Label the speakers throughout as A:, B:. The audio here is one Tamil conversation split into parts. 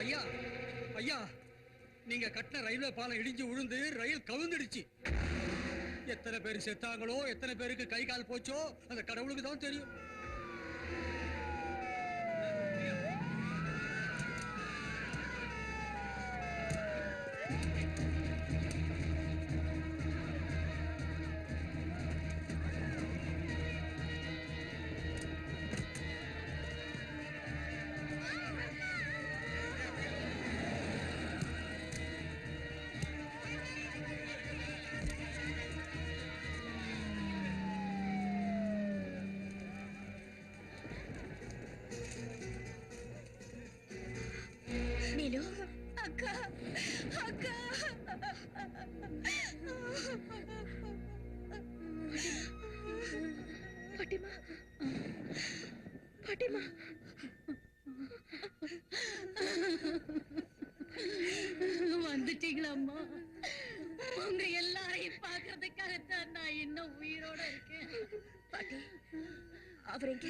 A: ஐயா ஐயா, நீங்க கட்டின ரயில்வே பாலம் இடிஞ்சு விழுந்து ரயில் கவிழ்ந்துடுச்சு. எத்தனை பேர் செத்தாங்களோ, எத்தனை பேருக்கு கை கால் போச்சோ அந்த கடவுளுக்கு தான் தெரியும்.
B: நீலு அக்கா அக்கா பாட்டிமா பாட்டிமா வந்துட்டீங்களா அம்மா? உங்க எல்லாரையும் பாக்குறதுக்காகத்தான் நான் இன்னும் உயிரோட இருக்கேன். பாட்டி, அவர் எங்க?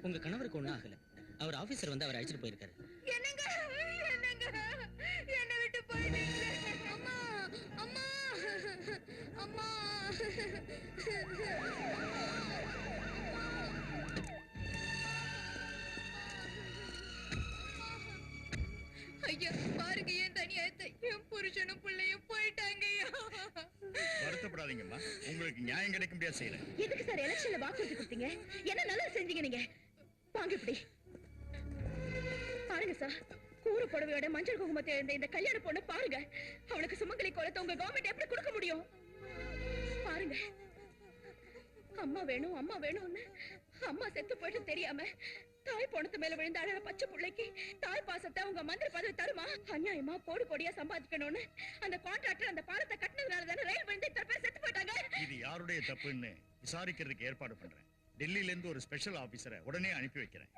C: உங்க கணவருக்கு ஒண்ணும் ஆகல. அவர் ஆபீசர் வந்து அவர் அழைச்சிட்டு போயிருக்காரு.
B: என்னங்க என்னங்க என்ன விட்டு போயிட்டீங்க? அம்மா அம்மா அம்மா ஐயா பாருங்க, என் தனியாயத்தை என் புருஷனும் பிள்ளையும் போயிட்டாங்க.
D: வருத்தப்படாதீங்கம்மா, உங்களுக்கு நியாயம் கிடைக்க முடியாது செய்யல.
B: எதுக்கு சார் எலெக்ஷன்ல வாக்குறுதி கொடுத்தீங்க? என்ன நல்லா செஞ்சீங்க நீங்க. வாங்க இப்படி பாருங்க சார், கூறு புடவையோட மஞ்சள் குங்குமத்தை எழுந்த இந்த கல்யாண பொண்ணு பாருங்க. அவளுக்கு சுமங்கலி கோலத்தை உங்க கவர்மெண்ட் எப்படி கொடுக்க முடியும்? பாருங்க, அம்மா வேணும் அம்மா வேணும்னு அம்மா செத்து போயிட்டு தெரியாம தாய் பொணத்து மேல விழுந்த அழக பச்சை பிள்ளைக்கு தாய் பாசத்தை உங்க மந்திரி பதவி தருமா? அநியாயமா கோடி கோடியா சம்பாதிக்கணும்னு அந்த கான்ட்ராக்டர் அந்த பாலத்தை கட்டினதுனால தானே ரயில் விழுந்து இத்தனை பேர் செத்து போயிட்டாங்க.
D: இது யாருடைய தப்புன்னு விசாரிக்கிறதுக்கு ஏற்பாடு பண்றேன். டெல்லியில இருந்து ஒரு ஸ்பெஷல் ஆபீசரை உடனே அனுப்பி வைக்கிறேன்.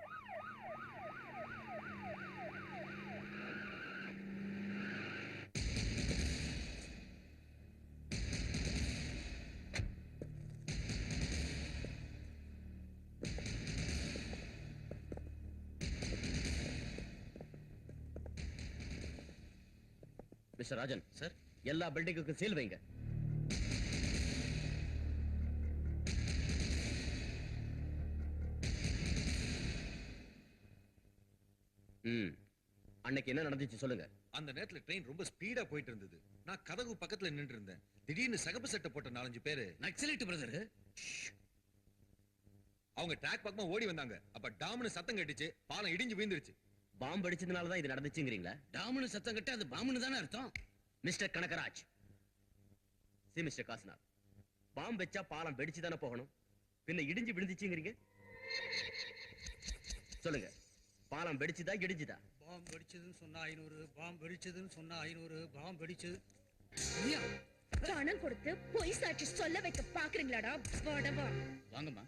C: மிஸ்டர் ராஜன் சார், எல்லா பில்டிங்குக்கும் சீல் வைங்க. அன்னைக்கு என்ன நடந்துச்சு சொல்லுங்க.
E: அந்த நேரத்துல ட்ரெயின் ரொம்ப ஸ்பீடா போயிட்டு இருந்தது. நான் கதவு பக்கத்துல நின்று இருந்தேன். திடீர்னு சகப்பு சட்டை போட்ட 4-5 பேரு
C: நக்சலைட் பிரதர்
E: அவங்க ட்ராக் பக்கமா ஓடி வந்தாங்க. அப்ப டாம்னு சத்தம் கேட்டுச்சு, பாலம் இடிஞ்சு விழுந்துருச்சு.
C: பாம்பு அடிச்சதுனால தான் இது நடந்துச்சுங்கறீங்களா? டாம்னு சத்தம் கேட்டா அது பாம்புன்னு தானே அர்த்தம். Mister Kanagaraj, C mister Kasinath, பாம்பு வெச்சா பாலம் வெடிச்சு தானே போகணும், பின்ன இடிஞ்சு விழுந்துச்சுங்கறீங்க. சொல்லுங்க, பாலம் வெடிச்சுதா இடிஞ்சுதா?
A: பாம்பு வெடிச்சதுன்னு சொன்னா 500, பாம்பு வெடிச்சதுன்னு சொன்னா 500, பாம்பு வெடிச்சது.
B: பணம் கொடுத்து பொய் சாட்சி சொல்ல வைக்க பாக்குறீங்களாடா வடவா?
C: வாங்கம்மா.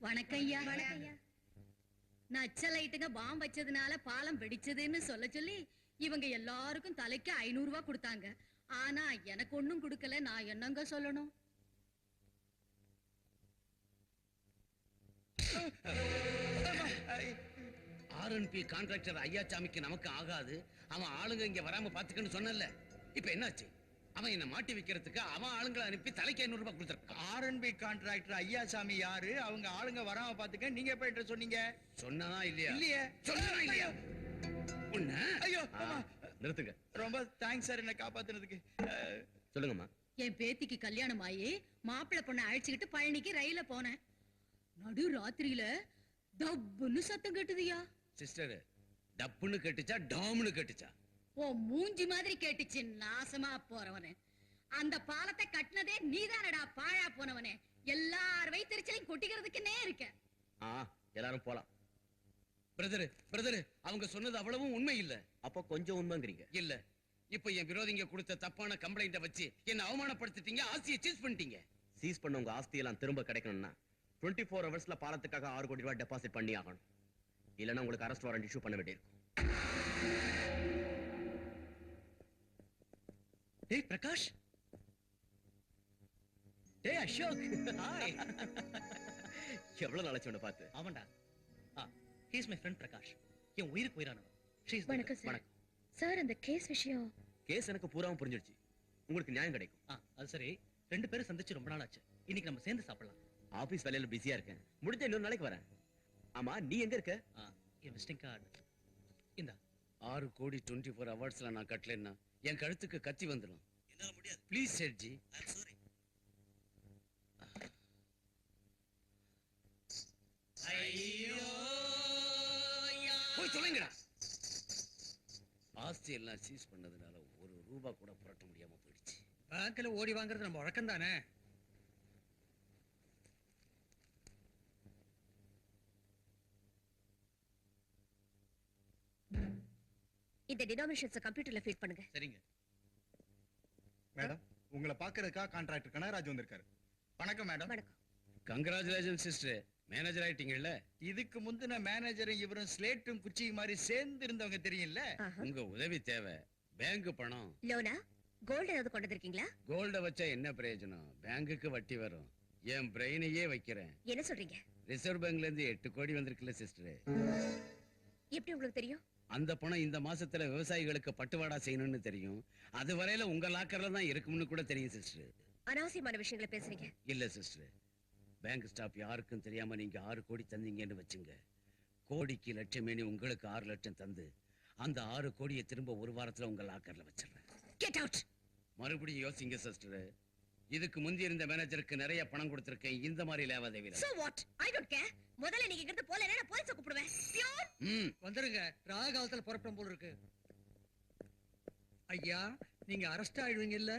F: வணக்கம் ஐயா. நக்சலைட்டுங்க பாம்பு வச்சதுனால பாலம் வெடிச்சதுன்னு சொல்ல சொல்லி இவங்க எல்லாருக்கும் தலைக்கு 500 ரூபாய் கொடுத்தாங்க. ஆனா எனக்கு ஒண்ணும் கொடுக்கல. நான் என்னங்க சொல்லணும்?
C: ஆர்என்பி கான்ட்ராக்டர் ஐயாச்சாமிக்கு நமக்கு ஆகாது. அவன் ஆளுங்க இங்க வராம பாத்துக்கன்னு சொன்னல. இப்ப என்னாச்சு? அவன் என்ன மாட்டி வைக்கிறதுக்கு அவன் ஆளுங்களை அனுப்பி தலைக்கு 500 ரூபாய் கொடுத்திருக்கான்.
G: ஆர்என்பி கான்ட்ராக்டர் ஐயாசாமி யாரு? அவங்க ஆளுங்க வராம பாத்துக்க நீங்க எப்ப சொன்னீங்க?
C: சொன்னதா இல்லையா?
G: இல்லையே.
C: சொன்னதா இல்லையா?
G: ஐயோ
C: நிறுத்துங்க.
G: ரொம்ப தேங்க்ஸ் சார் என்ன காப்பாத்துனதுக்கு.
C: சொல்லுங்கம்மா.
F: என் பேத்திக்கு கல்யாணம் ஆயி மாப்பிள்ளை பொண்ணை அழைச்சுக்கிட்டு பழனிக்கு ரயில போனேன். நடு ராத்திரியில டப்புன்னு சத்தம் கேட்டுதியா.
C: சிஸ்டர், டப்புன்னு கேட்டுச்சா டாம்னு கேட்டுச்சா?
F: ஓ மூஞ்சி மாதிரி கேட்டுச்சு நாசமா போறவனே. அந்த பாலத்தை கட்டினதே நீதானடா பாழா போனவனே. எல்லார் வயிற்றுச்சலையும் கொட்டிக்கிறதுக்குன்னே இருக்க.
C: எல்லாரும் போலாம். பிரதர், அவங்க சொன்னது அவ்வளவும் உண்மை இல்ல. அப்ப கொஞ்சம் உண்மைங்கிறீங்க? இல்ல, இப்ப என் விரோதிங்க கொடுத்த தப்பான கம்ப்ளைண்ட வச்சு என்ன அவமானப்படுத்திட்டீங்க, ஆஸ்தியை சீஸ் பண்ணிட்டீங்க. சீஸ் பண்ண உங்க ஆஸ்தி எல்லாம் திரும்ப கிடைக்கணும்னா 24 ஹவர்ஸ்ல பாலத்துக்காக 6 கோடி ரூபாய் டெபாசிட் பண்ணி ஆகணும். இல்லன்னா உங்களுக்கு அரெஸ்ட் வாரண்ட் இஷ்யூ பண்ண வேண்டியிருக்கும்.
H: டேய் பிரகாஷ், டேய் அசோக், ஹாய்.
C: எவ்வளவு நாளைச்சு உன்னை பார்த்து?
H: ஆமாண்டா, இஸ் மை ஃப்ரெண்ட் பிரகாஷ். என் உயிருக்கு உயிரானவன். She is the
B: வணக்கம்
H: girl.
B: சார்.
C: வணக்கம்.
B: சார் அந்த கேஸ் விஷயம்
C: கேஸ் எனக்கு பூராவும் புரிஞ்சிடுச்சு. உங்களுக்கு நியாயம் கிடைக்கும்.
H: அது சரி, 2 பேரும் சந்திச்சு ரொம்ப நாள் ஆச்சு. இன்னைக்கு நம்ம சேர்ந்து சாப்பிடலாம்.
C: ஆபீஸ் வேலையில பிஸியா இருக்கேன். முடிஞ்ச இன்னொரு நாளைக்கு வரேன். ஆமா, நீ எங்க இருக்க?
H: என் விசிட்டிங் கார்டு இந்தா.
C: 6 கோடி 24 ஹவர்ஸ்ல நான் கட்டலன்னா என் கழுத்துக்கு கத்தி வந்துடும்.
H: என்னால முடியாது.
C: ப்ளீஸ் சேட்ஜி.
H: I am sorry. ஐயோ
C: போய் சொல்லுங்கடா. ஆஸ்தி எல்லாம் சீஸ் பண்ணதுனால ₹1 கூட புரட்ட முடியாம போயிடுச்சு.
A: பேங்க்ல ஓடி வாங்குறது நம்ம வழக்கம் தானே.
B: இந்த டினாமினேஷன்ஸ் கம்ப்யூட்டர்ல ஃபீட் பண்ணுங்க.
H: சரிங்க.
G: மேடம், உங்களை பாக்குறதுக்காக கான்ட்ராக்டர் கனகராஜ் வந்திருக்காரு. வணக்கம் மேடம்.
B: வணக்கம்.
C: கங்க்ராச்சுலேஷன் சிஸ்டர், மேனேஜர் ஆயிட்டீங்கல்ல.
G: இதுக்கு முந்தின மேனேஜரும் இவரும் ஸ்லேட்டும் குச்சியும் மாதிரி சேர்ந்து இருந்தவங்க தெரியும்ல.
C: உங்க உதவி தேவை. பேங்க் பணம்.
B: லோனா கோல்ட் ஏதாவது கொண்டு வந்திருக்கீங்களா?
C: கோல்ட வச்சா என்ன பிரயோஜனம்? பேங்குக்கு வட்டி வரும். என் பிரெயினையே வைக்கிறேன்.
B: என்ன சொல்றீங்க?
C: ரிசர்வ் பேங்க்ல இருந்து 8 கோடி வந்திருக்குல்ல சிஸ்டர்.
B: எப்படி உங்களுக்கு தெரியும்?
C: அந்த பணம் இந்த மாசத்துல விவசாயிகளுக்கு பட்டுவாடா செய்யணும்னு தெரியும். அது வரையில உங்க லாக்கர்ல தான் இருக்கும்னு கூட தெரியும் சிஸ்டர்.
B: அனாவசியமான விஷயங்களை பேசுறீங்க.
C: இல்ல சிஸ்டர், பேங்க் ஸ்டாப் யாருக்கும் தெரியாம நீங்க 6 கோடி தந்தீங்கன்னு வச்சுங்க. கோடிக்கு லட்சமேனி உங்களுக்கு 6 லட்சம் தந்து அந்த 6 கோடியை திரும்ப 1 வாரத்துல உங்க லாக்கர்ல வச்சிடுறேன்.
B: Get out.
C: மறுபடியும் யோசிங்க சிஸ்டர். இதுக்கு முந்தி இருந்த மேனேஜருக்கு நிறைய பணம் கொடுத்திருக்கேன் இந்த மாதிரி லேவாதேவில.
B: So what? I don't care. முதல்ல நீங்க இங்கிருந்து போல இல்ல நான் போலீஸை கூப்பிடுவேன். பியூர்
A: வந்துருங்க. ராகாலத்துல புறப்படும் போல இருக்கு. ஐயா, நீங்க அரெஸ்ட் ஆயிடுவீங்கல்ல?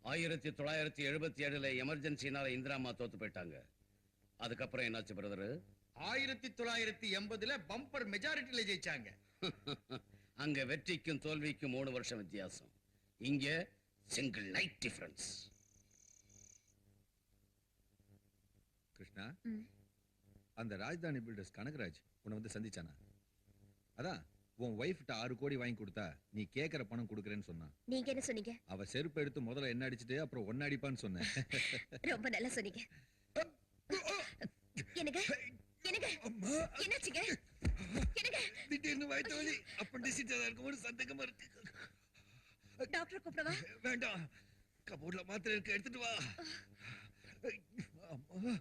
C: 1977 எமர்ஜென்சினால இந்திராமா தோத்து போயிட்டாங்க. அதுக்கப்புறம் என்னாச்சு பிரதர்?
G: 1980ல பம்பர் மெஜாரிட்டில ஜெயிச்சாங்க.
C: அங்க வெற்றிக்கும் தோல்விக்கும் 3 வருஷம் வித்தியாசம். இங்க சிங்கிள் நைட் டிஃபரன்ஸ்.
E: கிருஷ்ணா, அந்த ராஜதானி பில்டர்ஸ் கனகராஜ் உன்னை வந்து சந்திச்சானா? அதான் உன் ஒய்ஃப்ட்ட 6 கோடி வாங்கி கொடுத்தா நீ கேக்குற பணம் கொடுக்கறேன்னு சொன்னா.
B: நீங்க என்ன சொன்னீங்க?
E: அவ செருப்பு எடுத்து முதல்ல என்ன அடிச்சிட்டு அப்புறம் ஒன்னு அடிப்பான்னு சொன்னேன்.
B: ரொம்ப நல்லா சொன்னீங்க. என்னங்க என்னங்க என்னாச்சுங்க? என்னங்க
E: திடீர்னு வயித்து வலி, அப்பண்டிசிட்டா இருக்கும்போது சந்தேகமா இருக்கு.
B: டாக்டர் கூப்பிடவா?
E: வேண்டாம், கபோர்ட்ல மாத்திரை இருக்கு, எடுத்துட்டு வா. அம்மா.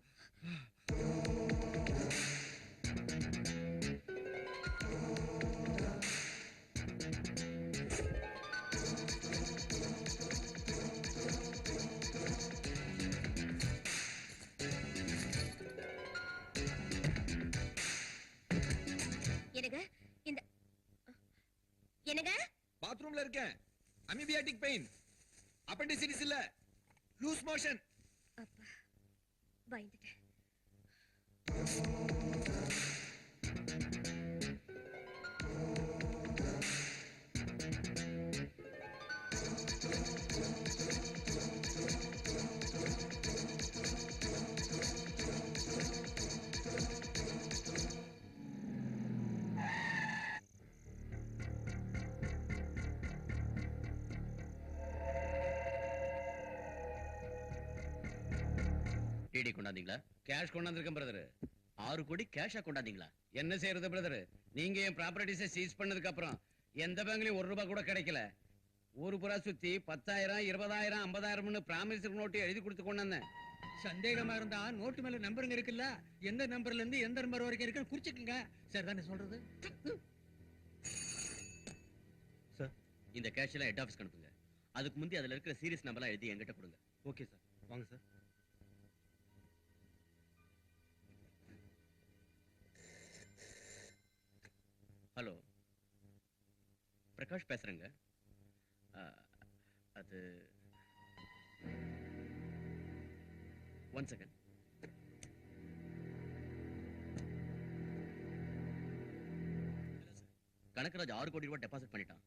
B: என்னங்க இந்த என்னங்க
E: பாத்ரூம்ல இருக்கேன். அமீபியாட்டிக் பெயின், அப்பண்டிசிட்டிஸ் இல்ல, லூஸ் மோஷன்.
B: அப்பா பயந்துட்டேன்.
C: டிடி கொண்டாந்தீங்களா? கேஷ் கொண்டாந்துருக்கேன் பிரதர். 6 கோடி கேஷா கொண்டாந்தீங்களா? என்ன செய்யறது பிரதர்? நீங்க என் ப்ராப்பர்ட்டிஸை சீஸ் பண்ணதுக்கு அப்புறம் எந்த பேங்க்லயும் ₹1 கூட கிடைக்கல. ஊரு புறா சுத்தி 10,000, 20,000, 50,000ன்னு பிராமிஸ் நோட்டு எழுதி கொடுத்து கொண்டாந்தேன்.
A: சந்தேகமா இருந்தா நோட்டு மேல நம்பருங்க இருக்குல்ல, எந்த நம்பர்ல இருந்து எந்த நம்பர் வரைக்கும் இருக்குன்னு குறிச்சுக்குங்க. சரி தானே சொல்றது?
C: சார், இந்த கேஷ் எல்லாம் ஹெட் ஆஃபீஸ்க்கு அனுப்புங்க. அதுக்கு முந்தி அதுல இருக்கிற சீரியஸ் நம்பர்லாம் எழுதி என்கிட்ட கொடுங்க.
H: Okay sir. வாங்க சார்.
C: ஹலோ, பிரகாஷ் பேசுறேங்க. அது 1 செகண்ட். கனகராஜ் 6 கோடி ரூபாய் டெபாசிட் பண்ணிட்டான்.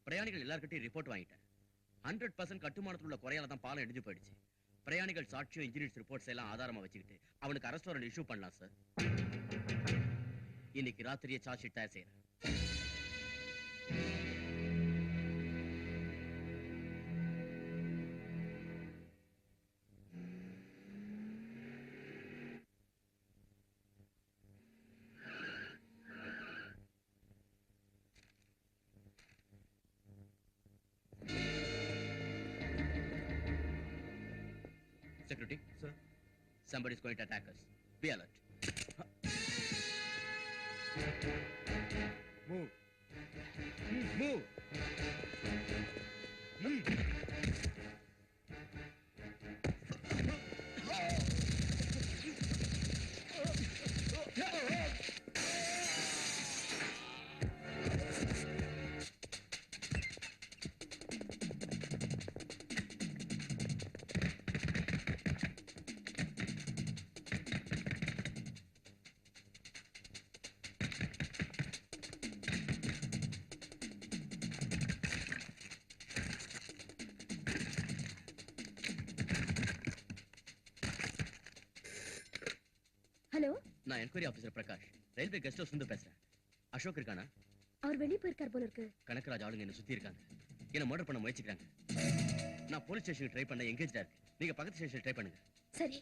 C: பிரயாணிகள் எல்லார்கிட்டையும் ரிப்போர்ட் வாங்கிட்டேன். 100% கட்டுமானத்தில் உள்ள குறையால தான் பாலம் இடிஞ்சு போயிடுச்சு. பிரயாணிகள் சாட்சியும் இன்ஜினியர்ஸ் ரிப்போர்ட்ஸ் எல்லாம் ஆதாரமா வச்சுக்கிட்டு அவனுக்கு அரெஸ்ட் வாரண்ட் இஷ்யூ பண்ணலாம் சார். இன்னைக்கு ராத்திரியே சார்ஜ் ஷீட் தயார் செய்யறேன். Security. Sir. Somebody is going to attack us. Be alert.
A: Move. Move.
B: Hello,
C: நான் enquiry officer Prakash railway guest house இருந்து பேசுறேன். அசோக் இருக்கானா?
B: அவர் வெளியே போயிருக்கார் போல இருக்கு.
C: கனகராஜ் ஆளுங்க என்ன சுத்தி இருக்காங்க. என்ன மர்டர் பண்ண முயற்சிக்கிறாங்க. நான் போலீஸ் ஸ்டேஷனுக்கு ட்ரை பண்ண எங்கேஜ்டா இருக்கு. நீங்க பக்கத்து ஸ்டேஷன் ட்ரை பண்ணுங்க.
B: சரி.